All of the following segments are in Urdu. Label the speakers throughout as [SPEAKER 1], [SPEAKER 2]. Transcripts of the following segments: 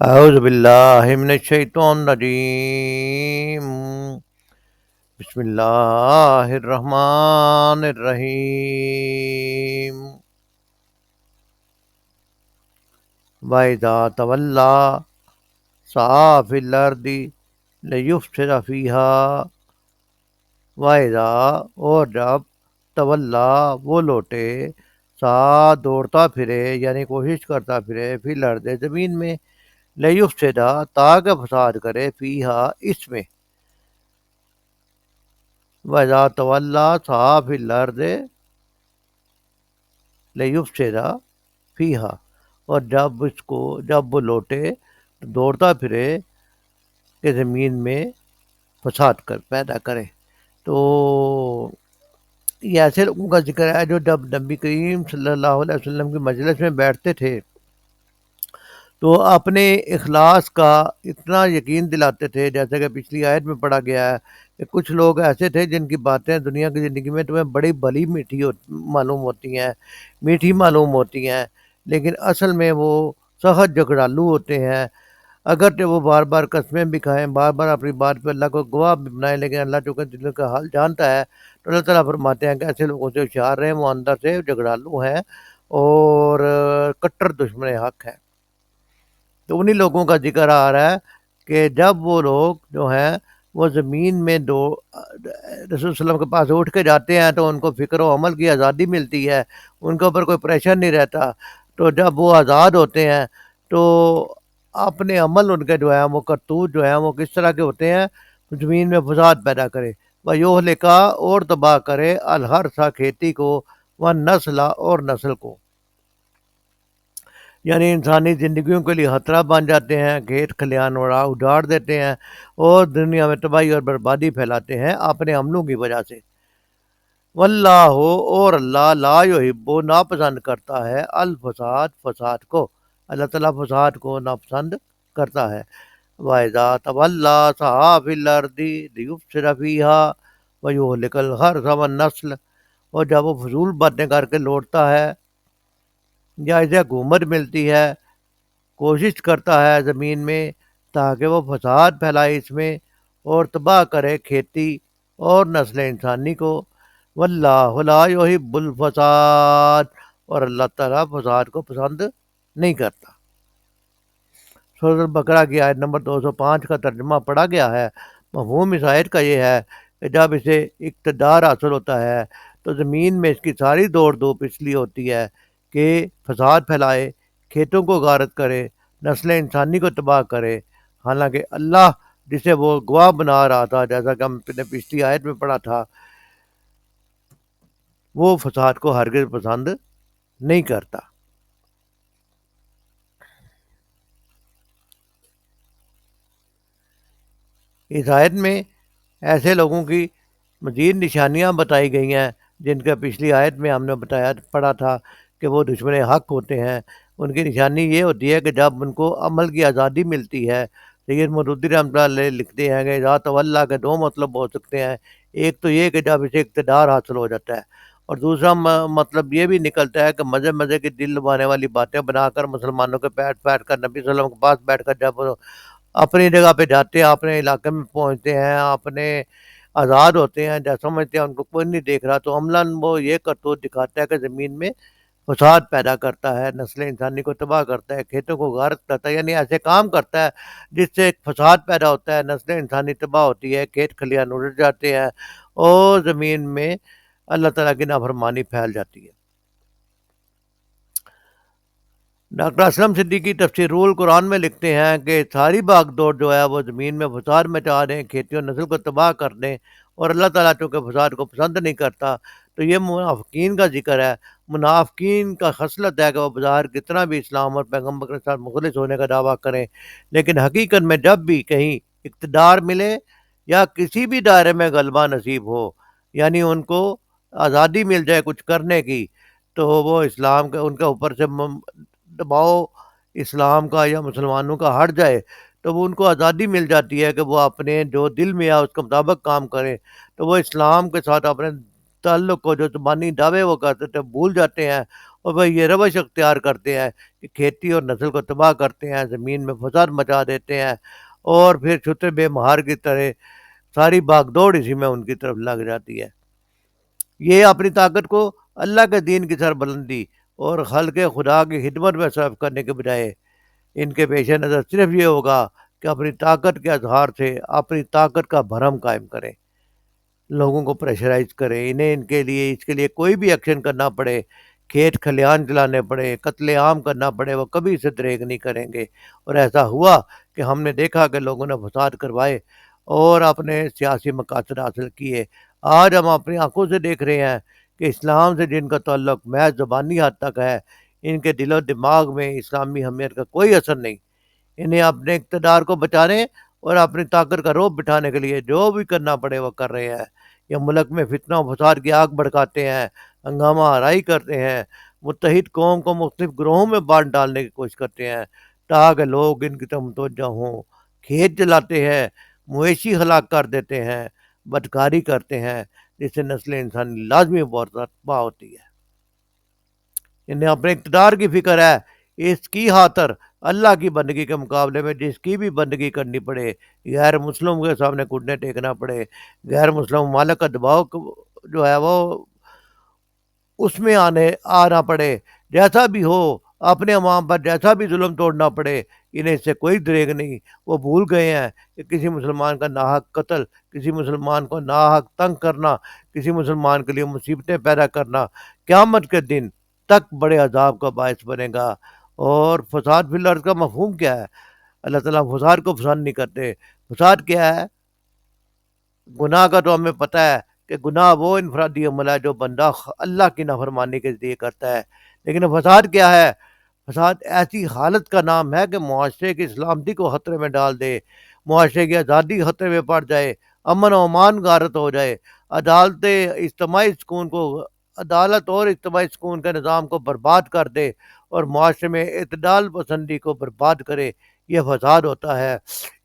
[SPEAKER 1] اعوذ باللہ من الشیطان الرجیم، بسم اللہ الرحمن الرحیم۔ وَإِذَا تَوَلَّى سَعَىٰ فِي الْأَرْضِ لِيُفْسِدَ فِيهَا۔ وَإِذَا اور جب تولا وہ لوٹے، دوڑتا پھرے یعنی کوشش کرتا پھرے، فی الارض زمین میں، لیفسدا تاکہ فساد کرے، فیہا اس میں۔ وَإِذَا تَوَلَّى سَعَىٰ فِي الْأَرْضِ لِيُفْسِدَ فِيهَا، اور جب وہ لوٹے تو دوڑتا پھرے کہ زمین میں فساد پیدا کرے۔ تو یہ ایسے لوگوں کا ذکر ہے جو جب نبی کریم صلی اللہ علیہ وسلم کی مجلس میں بیٹھتے تھے تو اپنے اخلاص کا اتنا یقین دلاتے تھے، جیسا کہ پچھلی آیت میں پڑھا گیا ہے کہ کچھ لوگ ایسے تھے جن کی باتیں دنیا کی زندگی میں تمہیں بڑی بھلی معلوم ہوتی ہیں، لیکن اصل میں وہ سخت جھگڑالو ہوتے ہیں۔ اگرچہ وہ بار بار قسمیں بھی کھائیں، بار بار اپنی بات پہ اللہ کو گواہ بھی بنائیں، لیکن اللہ چونکہ دل کا حال جانتا ہے تو اللہ تعالیٰ فرماتے ہیں کہ ایسے لوگوں سے ہوشیار رہیں، وہ اندر سے جھگڑالو ہیں اور کٹر دشمن حق ہیں۔ تو انہی لوگوں کا ذکر آ رہا ہے کہ جب وہ لوگ جو ہیں وہ زمین میں رسول صلی اللہ علیہ وسلم کے پاس اٹھ کے جاتے ہیں تو ان کو فکر و عمل کی آزادی ملتی ہے، ان کے اوپر کوئی پریشر نہیں رہتا۔ تو جب وہ آزاد ہوتے ہیں تو اپنے عمل ان کے جو ہے وہ کرتوت جو ہیں وہ کس طرح کے ہوتے ہیں، زمین میں فساد پیدا کرے، وَيُهْلِكَ اور تباہ کرے، الحرث کھیتی کو، وَالنَّسْلَ اور نسل کو، یعنی انسانی زندگیوں کے لیے خطرہ بن جاتے ہیں، کھیت کھلیان اجاڑ دیتے ہیں اور دنیا میں تباہی اور بربادی پھیلاتے ہیں اپنے عملوں کی وجہ سے۔ واللہ اور اللہ لا یحب ناپسند کرتا ہے الفساد فساد کو، اللہ تعالیٰ فساد کو ناپسند کرتا ہے۔ وَإِذَا تَوَلَّى سَعَىٰ فِي الْأَرْضِ لِيُفْسِدَ فِيهَا وَيُهْلِكَ الْحَرْثَ وَالنَّسْلَ، اور جب وہ فضول باتیں کر کے لوٹتا ہے یا اسے حکومت ملتی ہے، کوشش کرتا ہے زمین میں تاکہ وہ فساد پھیلائے اس میں اور تباہ کرے کھیتی اور نسل انسانی کو۔ واللہ لا یحب الفساد، اور اللہ تعالیٰ فساد کو پسند نہیں کرتا۔ سورۃ البقرہ کی آیت نمبر 205 کا ترجمہ پڑھا گیا ہے۔ مفہوم اس آیت کا یہ ہے کہ جب اسے اقتدار حاصل ہوتا ہے تو زمین میں اس کی ساری دوڑ دھوپ اس لیے ہوتی ہے کہ فساد پھیلائے، کھیتوں کو غارت کرے، نسل انسانی کو تباہ کرے، حالانکہ اللہ جسے وہ گواہ بنا رہا تھا، جیسا کہ ہم نے پچھلی آیت میں پڑھا تھا، وہ فساد کو ہرگز پسند نہیں کرتا۔ اس آیت میں ایسے لوگوں کی مزید نشانیاں بتائی گئی ہیں جن کا پچھلی آیت میں ہم نے پڑھا تھا کہ وہ دشمن حق ہوتے ہیں۔ ان کی نشانی یہ ہوتی ہے کہ جب ان کو عمل کی آزادی ملتی ہے، سید مودودی رحمۃ اللہ علیہ لکھتے ہیں کہ ذات اللہ کے دو مطلب ہو سکتے ہیں، ایک تو یہ کہ جب اسے اقتدار حاصل ہو جاتا ہے، اور دوسرا مطلب یہ بھی نکلتا ہے کہ مزے مزے کی دل لبانے والی باتیں بنا کر مسلمانوں کے بیٹھ کر نبی صلی اللہ علیہ وسلم کے پاس بیٹھ کر جب اپنی جگہ پہ جاتے ہیں، اپنے علاقے میں پہنچتے ہیں، اپنے آزاد ہوتے ہیں، جب سمجھتے ہیں ان کو کوئی نہیں دیکھ رہا، تو عملاً وہ یہ کرتوت دکھاتا ہے کہ زمین میں فساد پیدا کرتا ہے، نسل انسانی کو تباہ کرتا ہے، کھیتوں کو غارت کرتا ہے، یعنی ایسے کام کرتا ہے جس سے ایک فساد پیدا ہوتا ہے، نسل انسانی تباہ ہوتی ہے، کھیت کھلیان اجڑ جاتے ہیں اور زمین میں اللہ تعالیٰ کی نافرمانی پھیل جاتی ہے۔ ڈاکٹر اسلم صدیقی تفسیر روح القرآن میں لکھتے ہیں کہ ساری بھاگ دوڑ جو ہے وہ زمین میں فساد مچا دیں، کھیتی اور نسل کو تباہ کر دیں، اور اللہ تعالیٰ چونکہ فساد کو پسند نہیں کرتا، تو یہ منافقین کا ذکر ہے۔ منافقین کا خصلت ہے کہ وہ بظاہر کتنا بھی اسلام اور پیغمبر کے ساتھ مخلص ہونے کا دعویٰ کریں، لیکن حقیقت میں جب بھی کہیں اقتدار ملے یا کسی بھی دائرے میں غلبہ نصیب ہو، یعنی ان کو آزادی مل جائے کچھ کرنے کی، تو وہ اسلام کے ان کے اوپر سے دباؤ اسلام کا یا مسلمانوں کا ہٹ جائے، تو وہ ان کو آزادی مل جاتی ہے کہ وہ اپنے جو دل میں آئے اس کے مطابق کام کریں، تو وہ اسلام کے ساتھ اپنے تعلق کو جو زبانی دعوے وہ کرتے تھے بھول جاتے ہیں اور وہ یہ روش اختیار کرتے ہیں کہ کھیتی اور نسل کو تباہ کرتے ہیں، زمین میں فساد مچا دیتے ہیں، اور پھر چھوٹے بے مہار کی طرح ساری باغ دوڑ اسی میں ان کی طرف لگ جاتی ہے۔ یہ اپنی طاقت کو اللہ کے دین کی سر بلندی اور خلق خدا کی خدمت میں صرف کرنے کے بجائے ان کے پیش نظر صرف یہ ہوگا کہ اپنی طاقت کے اظہار سے اپنی طاقت کا بھرم قائم کریں، لوگوں کو پریشرائز کریں، انہیں اس کے لیے کوئی بھی ایکشن کرنا پڑے، کھیت کھلیان چلانے پڑے، قتل عام کرنا پڑے، وہ کبھی اسے دریغ نہیں کریں گے۔ اور ایسا ہوا کہ ہم نے دیکھا کہ لوگوں نے فساد کروائے اور اپنے سیاسی مقاصد حاصل کیے۔ آج ہم اپنی آنکھوں سے دیکھ رہے ہیں کہ اسلام سے جن کا تعلق محض زبانی حد تک ہے، ان کے دل و دماغ میں اسلامی حمیت کا کوئی اثر نہیں۔ انہیں اپنے اقتدار کو بچانے اور اپنی طاقت کا روب بٹھانے کے لیے جو بھی کرنا پڑے وہ کر رہے ہیں۔ یہ ملک میں فتنہ و فساد کی آگ بھڑکاتے ہیں، ہنگامہ آرائی کرتے ہیں، متحد قوم کو مختلف گروہوں میں بانٹ ڈالنے کی کوشش کرتے ہیں تاکہ لوگ ان کی طرف متوجہ ہوں، کھیت جلاتے ہیں، مویشی ہلاک کر دیتے ہیں، بدکاری کرتے ہیں، جس سے نسل انسانی لازمی برباد ہوتی ہے۔ انہیں اپنے اقتدار کی فکر ہے، اس کی خاطر اللہ کی بندگی کے مقابلے میں جس کی بھی بندگی کرنی پڑے، غیر مسلم کے سامنے گھٹنے ٹیکنا پڑے، غیر مسلم ممالک کا دباؤ جو ہے وہ اس میں آنا پڑے، جیسا بھی ہو، اپنے عوام پر جیسا بھی ظلم توڑنا پڑے، انہیں اس سے کوئی دریغ نہیں۔ وہ بھول گئے ہیں کہ کسی مسلمان کا ناحق قتل، کسی مسلمان کو ناحق تنگ کرنا، کسی مسلمان کے لیے مصیبتیں پیدا کرنا قیامت کے دن تک بڑے عذاب کا باعث بنے گا۔ اور فساد فی الارض کا مفہوم کیا ہے؟ اللہ تعالیٰ فساد کو پسند نہیں کرتے۔ فساد کیا ہے؟ گناہ کا تو ہمیں پتہ ہے کہ گناہ وہ انفرادی عمل ہے جو بندہ اللہ کی نافرمانی کے ذریعے کرتا ہے، لیکن فساد کیا ہے؟ فساد ایسی حالت کا نام ہے کہ معاشرے کی سلامتی کو خطرے میں ڈال دے، معاشرے کی آزادی خطرے میں پڑ جائے، امن و امان غارت ہو جائے، عدالت اور اجتماعی سکون کے نظام کو برباد کر دے اور معاشرے میں اعتدال پسندی کو برباد کرے۔ یہ فساد ہوتا ہے۔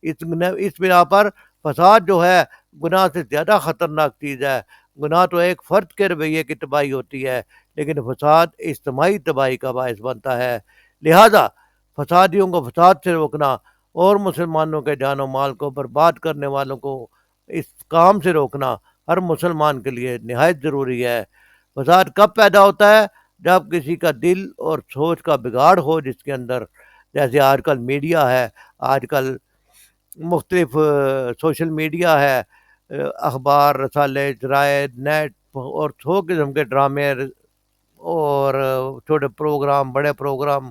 [SPEAKER 1] اس بنا پر فساد جو ہے گناہ سے زیادہ خطرناک چیز ہے۔ گناہ تو ایک فرد کے رویے کی تباہی ہوتی ہے، لیکن فساد اجتماعی تباہی کا باعث بنتا ہے۔ لہذا فسادیوں کو فساد سے روکنا اور مسلمانوں کے جان و مال کو برباد کرنے والوں کو اس کام سے روکنا ہر مسلمان کے لیے نہایت ضروری ہے۔ فساد کب پیدا ہوتا ہے؟ جب کسی کا دل اور سوچ کا بگاڑ ہو، جس کے اندر جیسے آج کل میڈیا ہے، آج کل مختلف سوشل میڈیا ہے، اخبار رسالے جرائد نیٹ اور سو قسم کے ڈرامے اور چھوٹے پروگرام بڑے پروگرام،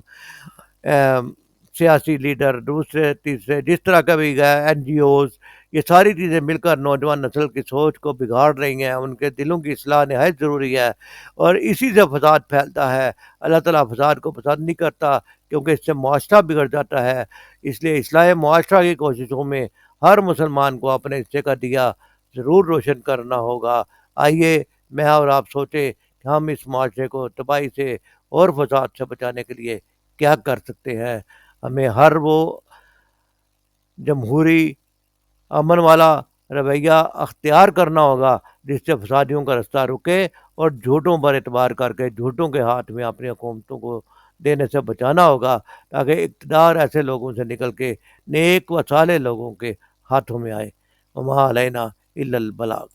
[SPEAKER 1] سیاسی لیڈر دوسرے تیسرے جس طرح کا بھی گیا، این جی اوز، یہ ساری چیزیں مل کر نوجوان نسل کی سوچ کو بگاڑ رہی ہیں۔ ان کے دلوں کی اصلاح نہایت ضروری ہے اور اسی سے فساد پھیلتا ہے۔ اللہ تعالیٰ فساد کو پسند نہیں کرتا کیونکہ اس سے معاشرہ بگڑ جاتا ہے۔ اس لیے اصلاح معاشرہ کی کوششوں میں ہر مسلمان کو اپنے حصے کا دیا ضرور روشن کرنا ہوگا۔ آئیے میں اور آپ سوچیں کہ ہم اس معاشرے کو تباہی سے اور فساد سے بچانے کے لیے کیا کر سکتے ہیں۔ ہمیں ہر وہ جمہوری امن والا رویہ اختیار کرنا ہوگا جس سے فسادیوں کا رستہ رکے اور جھوٹوں پر اعتبار کر کے جھوٹوں کے ہاتھ میں اپنی حکومتوں کو دینے سے بچانا ہوگا، تاکہ اقتدار ایسے لوگوں سے نکل کے نیک و صالح لوگوں کے ہاتھوں میں آئے۔ وما علینا الا البلاغ۔